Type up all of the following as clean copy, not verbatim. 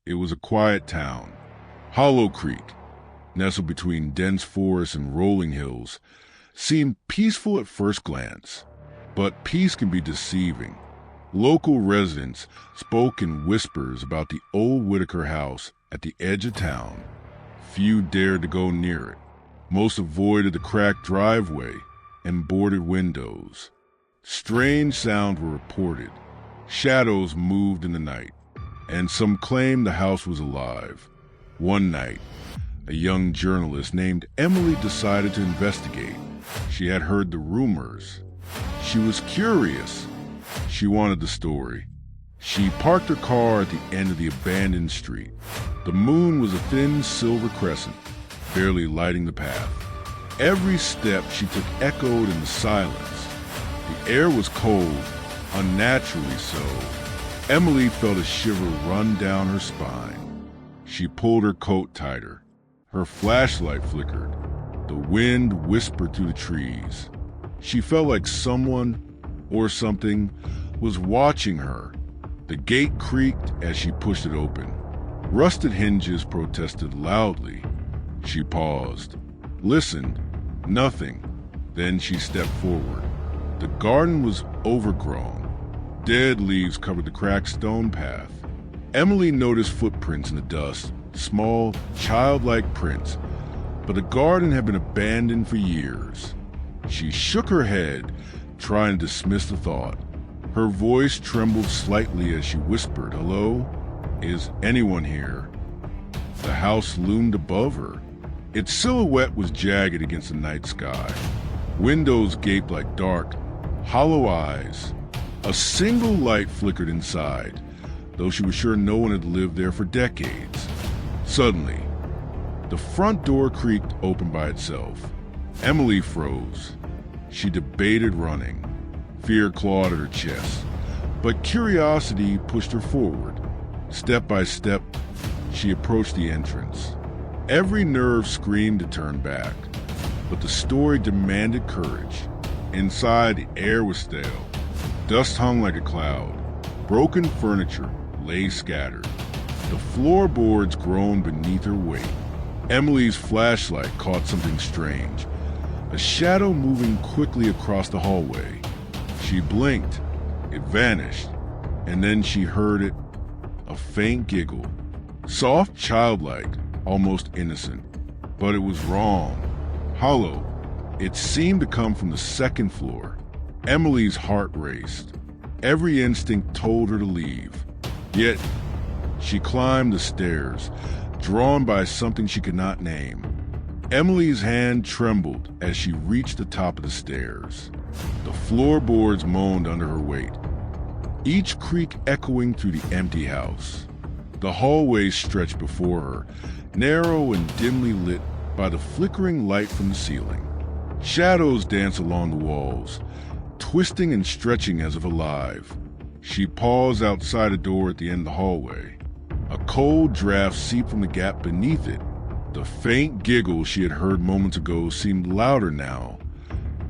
It was a quiet town. Hollow Creek, nestled between dense forests and rolling hills, seemed peaceful at first glance. But peace can be deceiving. Local residents spoke in whispers about the old Whitaker house at the edge of town. Few dared to go near it. Most avoided the cracked driveway and boarded windows. Strange sounds were reported. Shadows moved in the night, and some claimed the house was alive. One night, a young journalist named Emily decided to investigate. She had heard the rumors. She was curious. She wanted the story. She parked her car at the end of the abandoned street. The moon was a thin silver crescent, barely lighting the path. Every step she took echoed in the silence. The air was cold, unnaturally so. Emily felt a shiver run down her spine. She pulled her coat tighter. Her flashlight flickered. The wind whispered through the trees. She felt like someone or something was watching her. The gate creaked as she pushed it open. Rusted hinges protested loudly. She paused, listened, nothing. Then she stepped forward. The garden was overgrown. Dead leaves covered the cracked stone path. Emily noticed footprints in the dust, small, childlike prints, but the garden had been abandoned for years. She shook her head, trying to dismiss the thought. Her voice trembled slightly as she whispered, "Hello? Is anyone here?" The house loomed above her. Its silhouette was jagged against the night sky. Windows gaped like dark, hollow eyes. A single light flickered inside, though she was sure no one had lived there for decades. Suddenly, the front door creaked open by itself. Emily froze. She debated running. Fear clawed at her chest, but curiosity pushed her forward. Step by step, she approached the entrance. Every nerve screamed to turn back, but the story demanded courage. Inside, the air was stale. Dust hung like a cloud. Broken furniture lay scattered. The floorboards groaned beneath her weight. Emily's flashlight caught something strange, a shadow moving quickly across the hallway. She blinked. It vanished, and then she heard it, a faint giggle. Soft, childlike, almost innocent. But it was wrong. Hollow. It seemed to come from the second floor. Emily's heart raced. Every instinct told her to leave. Yet, she climbed the stairs, drawn by something she could not name. Emily's hand trembled as she reached the top of the stairs. The floorboards moaned under her weight, each creak echoing through the empty house. The hallway stretched before her, narrow and dimly lit by the flickering light from the ceiling. Shadows danced along the walls, twisting and stretching as if alive. She paused outside a door at the end of the hallway. A cold draft seeped from the gap beneath it. The faint giggle she had heard moments ago seemed louder now,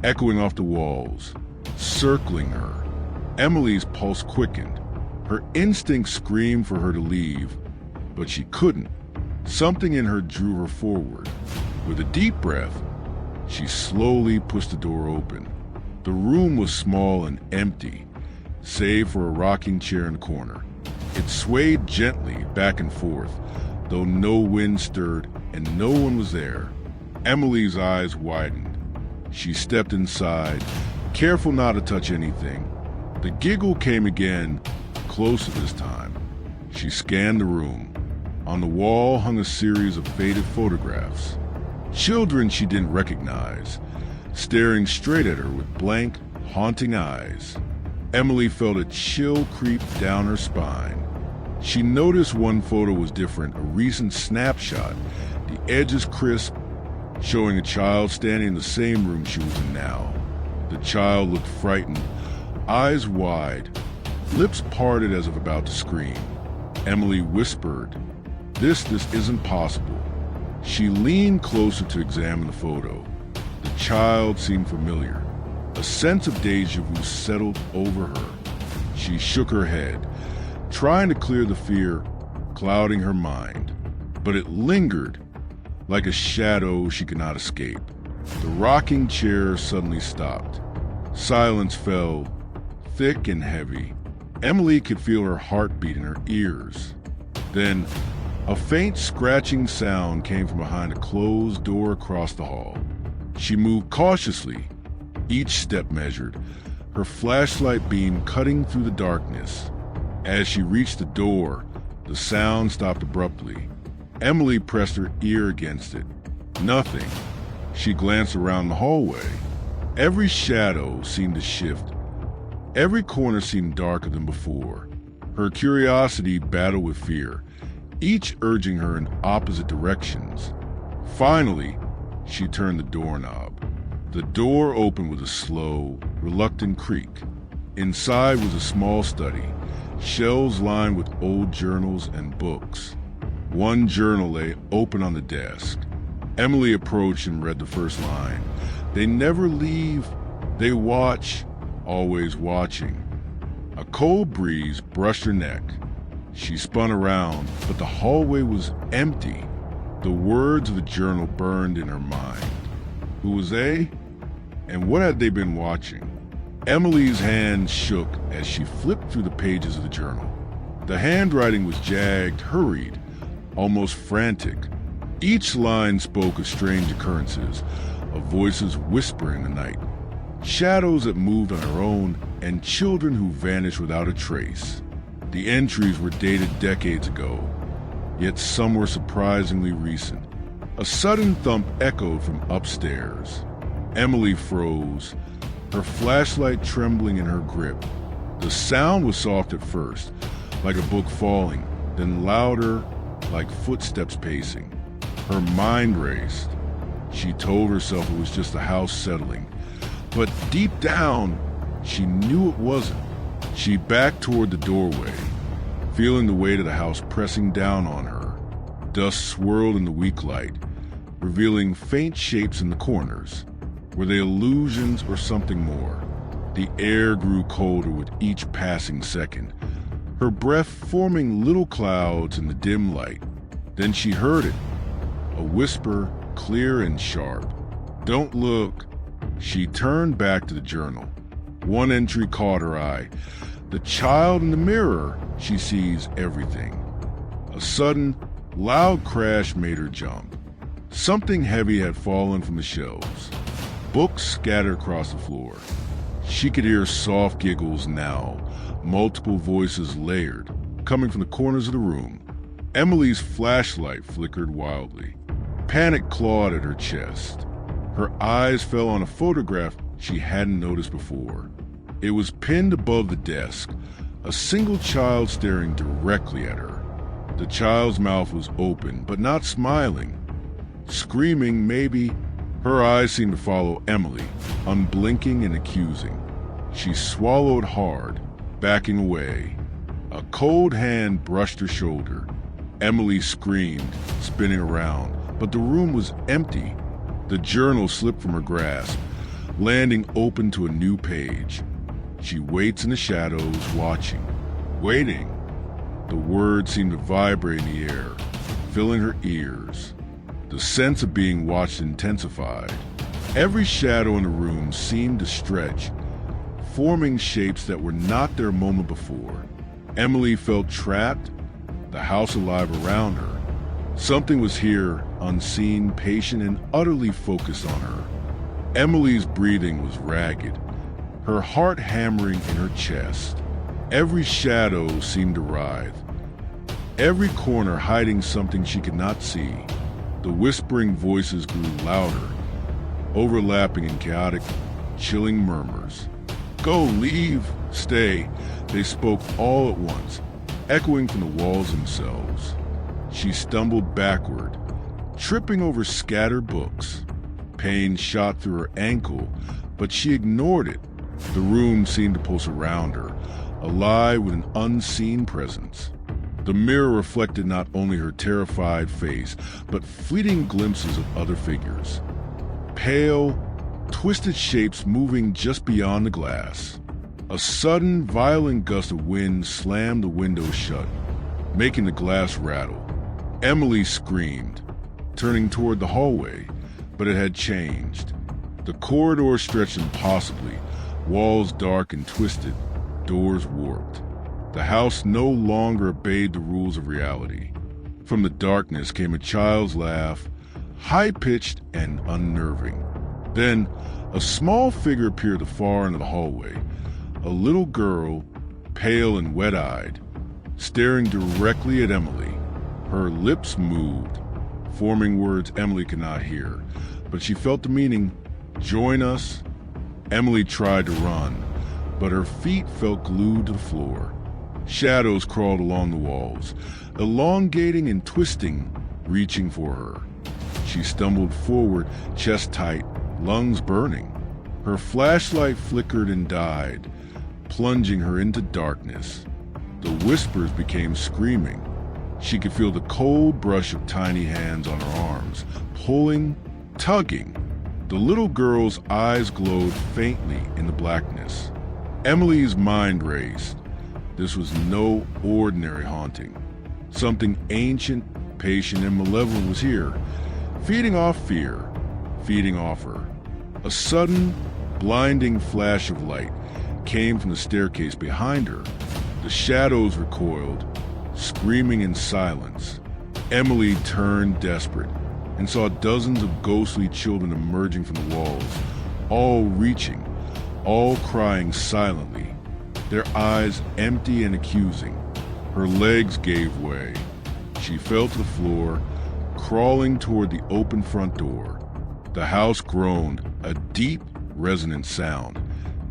echoing off the walls, circling her. Emily's pulse quickened. Her instinct screamed for her to leave, but she couldn't. Something in her drew her forward. With a deep breath, she slowly pushed the door open. The room was small and empty, save for a rocking chair in the corner. It swayed gently back and forth, though no wind stirred and no one was there. Emily's eyes widened. She stepped inside, careful not to touch anything. The giggle came again, closer this time. She scanned the room. On the wall hung a series of faded photographs. Children she didn't recognize, staring straight at her with blank, haunting eyes. Emily felt a chill creep down her spine. She noticed one photo was different, a recent snapshot, the edges crisp, showing a child standing in the same room she was in now. The child looked frightened, eyes wide, lips parted as if about to scream. Emily whispered, This isn't possible." She leaned closer to examine the photo. The child seemed familiar. A sense of deja vu settled over her. She shook her head, trying to clear the fear, clouding her mind. But it lingered, like a shadow she could not escape. The rocking chair suddenly stopped. Silence fell, thick and heavy. Emily could feel her heartbeat in her ears. Then, a faint scratching sound came from behind a closed door across the hall. She moved cautiously, each step measured, her flashlight beam cutting through the darkness. As she reached the door, the sound stopped abruptly. Emily pressed her ear against it. Nothing. She glanced around the hallway. Every shadow seemed to shift. Every corner seemed darker than before. Her curiosity battled with fear, each urging her in opposite directions. Finally, she turned the doorknob. The door opened with a slow, reluctant creak. Inside was a small study, shelves lined with old journals and books. One journal lay open on the desk. Emily approached and read the first line. They never leave. They watch, always watching. A cold breeze brushed her neck. She spun around, but the hallway was empty. The words of the journal burned in her mind. Who was they? And what had they been watching? Emily's hand shook as she flipped through the pages of the journal. The handwriting was jagged, hurried, almost frantic. Each line spoke of strange occurrences, of voices whispering in the night, shadows that moved on their own, and children who vanished without a trace. The entries were dated decades ago, yet some were surprisingly recent. A sudden thump echoed from upstairs. Emily froze, her flashlight trembling in her grip. The sound was soft at first, like a book falling, then louder, like footsteps pacing. Her mind raced. She told herself it was just the house settling, but deep down, she knew it wasn't. She backed toward the doorway, feeling the weight of the house pressing down on her. Dust swirled in the weak light, revealing faint shapes in the corners. Were they illusions or something more? The air grew colder with each passing second, her breath forming little clouds in the dim light. Then she heard it, a whisper, clear and sharp. Don't look. She turned back to the journal. One entry caught her eye. The child in the mirror. She sees everything. A sudden, loud crash made her jump. Something heavy had fallen from the shelves. Books scattered across the floor. She could hear soft giggles now, multiple voices layered, coming from the corners of the room. Emily's flashlight flickered wildly. Panic clawed at her chest. Her eyes fell on a photograph she hadn't noticed before. It was pinned above the desk, a single child staring directly at her. The child's mouth was open, but not smiling. Screaming, maybe. Her eyes seemed to follow Emily, unblinking and accusing. She swallowed hard, backing away. A cold hand brushed her shoulder. Emily screamed, spinning around, but the room was empty. The journal slipped from her grasp, landing open to a new page. She waits in the shadows, watching, waiting. The words seemed to vibrate in the air, filling her ears. The sense of being watched intensified. Every shadow in the room seemed to stretch, forming shapes that were not there a moment before. Emily felt trapped, the house alive around her. Something was here, unseen, patient, and utterly focused on her. Emily's breathing was ragged, her heart hammering in her chest. Every shadow seemed to writhe, every corner hiding something she could not see. The whispering voices grew louder, overlapping in chaotic, chilling murmurs. Go, leave, stay. They spoke all at once, echoing from the walls themselves. She stumbled backward, tripping over scattered books. Pain shot through her ankle, but she ignored it. The room seemed to pulse around her, alive with an unseen presence. The mirror reflected not only her terrified face, but fleeting glimpses of other figures. Pale, twisted shapes moving just beyond the glass. A sudden, violent gust of wind slammed the window shut, making the glass rattle. Emily screamed, turning toward the hallway, but it had changed. The corridor stretched impossibly, walls dark and twisted, doors warped. The house no longer obeyed the rules of reality. From the darkness came a child's laugh, high-pitched and unnerving. Then, a small figure appeared at the far end of the hallway, a little girl, pale and wet-eyed, staring directly at Emily. Her lips moved, forming words Emily could not hear, but she felt the meaning, "Join us." Emily tried to run, but her feet felt glued to the floor. Shadows crawled along the walls, elongating and twisting, reaching for her. She stumbled forward, chest tight, lungs burning. Her flashlight flickered and died, plunging her into darkness. The whispers became screaming. She could feel the cold brush of tiny hands on her arms, pulling, tugging. The little girl's eyes glowed faintly in the blackness. Emily's mind raced. This was no ordinary haunting. Something ancient, patient, and malevolent was here, feeding off fear, feeding off her. A sudden, blinding flash of light came from the staircase behind her. The shadows recoiled, screaming in silence. Emily turned desperate and saw dozens of ghostly children emerging from the walls, all reaching, all crying silently, their eyes empty and accusing. Her legs gave way. She fell to the floor, crawling toward the open front door. The house groaned, a deep, resonant sound,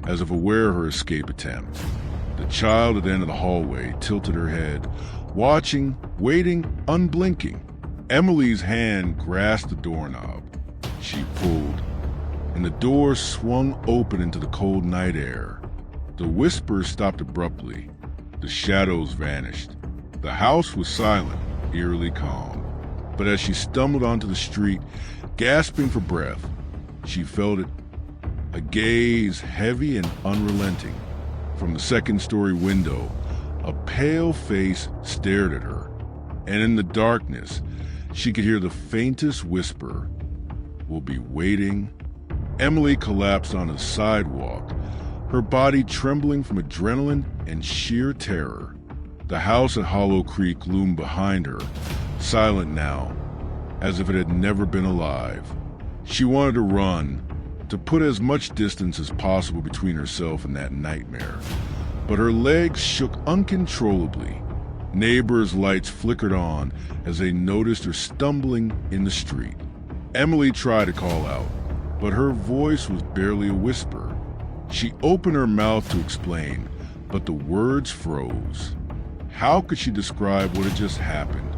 as if aware of her escape attempt. The child at the end of the hallway tilted her head, watching, waiting, unblinking. Emily's hand grasped the doorknob. She pulled, and the door swung open into the cold night air. The whispers stopped abruptly. The shadows vanished. The house was silent, eerily calm. But as she stumbled onto the street, gasping for breath, she felt it, a gaze heavy and unrelenting. From the second-story window, a pale face stared at her, and in the darkness, she could hear the faintest whisper, "We'll be waiting." Emily collapsed on the sidewalk, her body trembling from adrenaline and sheer terror. The house at Hollow Creek loomed behind her, silent now, as if it had never been alive. She wanted to run, to put as much distance as possible between herself and that nightmare. But her legs shook uncontrollably. Neighbors' lights flickered on as they noticed her stumbling in the street. Emily tried to call out, but her voice was barely a whisper. She opened her mouth to explain, but the words froze. How could she describe what had just happened?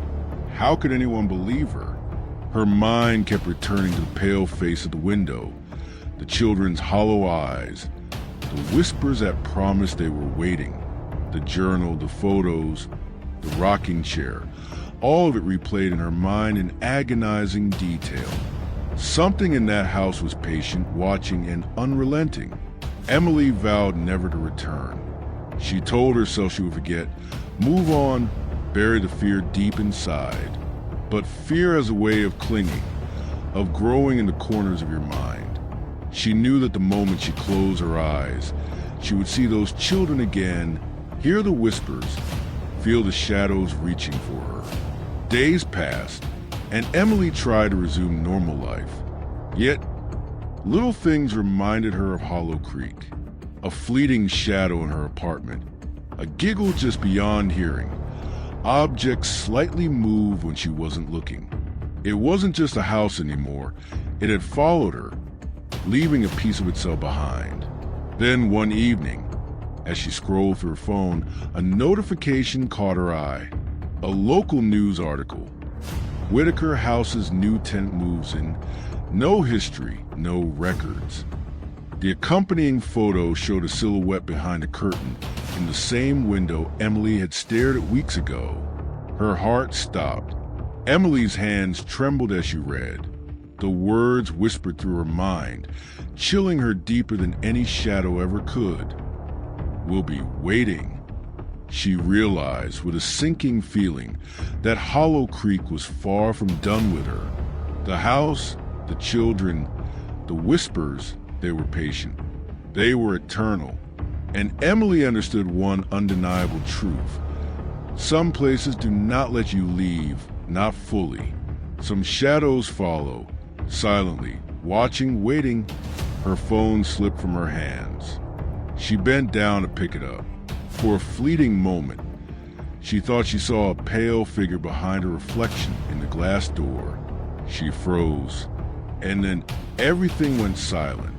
How could anyone believe her? Her mind kept returning to the pale face at the window, the children's hollow eyes, the whispers that promised they were waiting, the journal, the photos, the rocking chair, all of it replayed in her mind in agonizing detail. Something in that house was patient, watching, and unrelenting. Emily vowed never to return. She told herself she would forget, move on, bury the fear deep inside. But fear has a way of clinging, of growing in the corners of your mind. She knew that the moment she closed her eyes, she would see those children again, hear the whispers, feel the shadows reaching for her. Days passed, and Emily tried to resume normal life. Yet, little things reminded her of Hollow Creek. A fleeting shadow in her apartment, a giggle just beyond hearing. Objects slightly moved when she wasn't looking. It wasn't just a house anymore. It had followed her, leaving a piece of itself behind. Then one evening, as she scrolled through her phone, a notification caught her eye. A local news article. Whitaker House's new tenant moves in. No history, no records. The accompanying photo showed a silhouette behind a curtain in the same window Emily had stared at weeks ago. Her heart stopped. Emily's hands trembled as she read. The words whispered through her mind, chilling her deeper than any shadow ever could. "We'll be waiting." She realized with a sinking feeling that Hollow Creek was far from done with her. The house, the children, the whispers, they were patient. They were eternal. And Emily understood one undeniable truth. Some places do not let you leave, not fully. Some shadows follow, silently, watching, waiting. Her phone slipped from her hands. She bent down to pick it up. For a fleeting moment, she thought she saw a pale figure behind her reflection in the glass door. She froze, and then everything went silent.